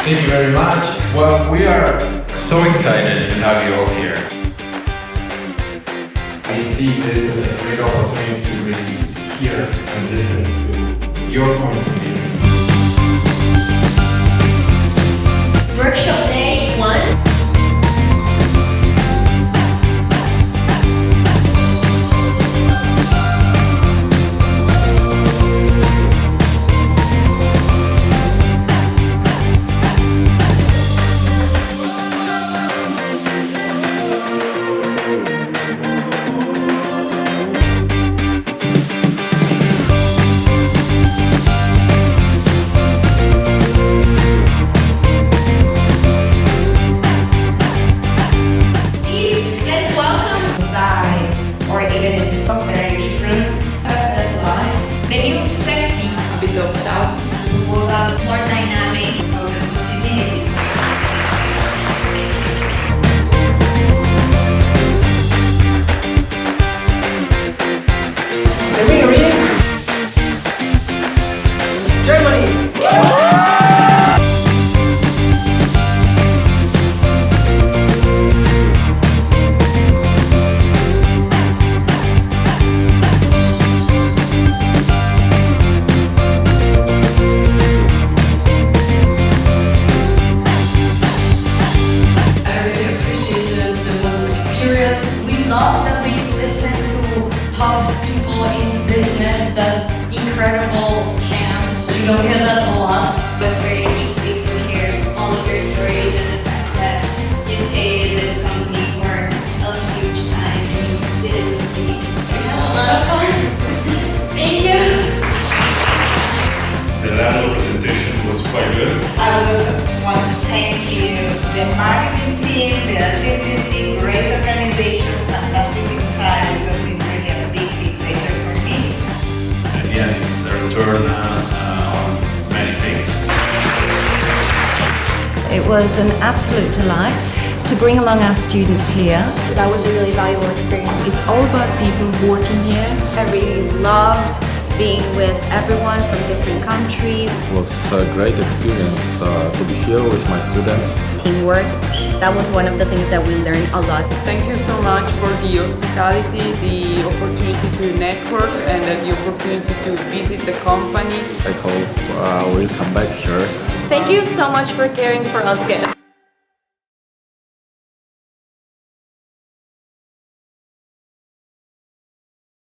Thank you very much. Well, we are so excited to have you all here. I see this as a great opportunity to really hear and listen to your point of view. Workshop day 1. Or even if it's not very different, that's life. The new sexy, a bit of doubt, was a more dynamic, so the possibilities. The winner is Germany! We love that we listen to top people in business. That's incredible chance. You don't hear that a lot. It was very interesting to hear all of your stories and the fact that you stayed in this company for a huge time and didn't leave. We had a lot of fun. Thank you. The level of presentation was quite good. I just want to thank you, the marketing team, the artistic team, great organization, fantastic inside, because we really a big pleasure for me. Again, it's a return on many things. It was an absolute delight to bring along our students here. That was a really valuable experience. It's all about people working here. I really loved being with everyone from different countries. It was a great experience to be here with my students. Teamwork, that was one of the things that we learned a lot. Thank you so much for the hospitality, the opportunity to network and the opportunity to visit the company. I hope we'll come back here. Thank you so much for caring for us guests.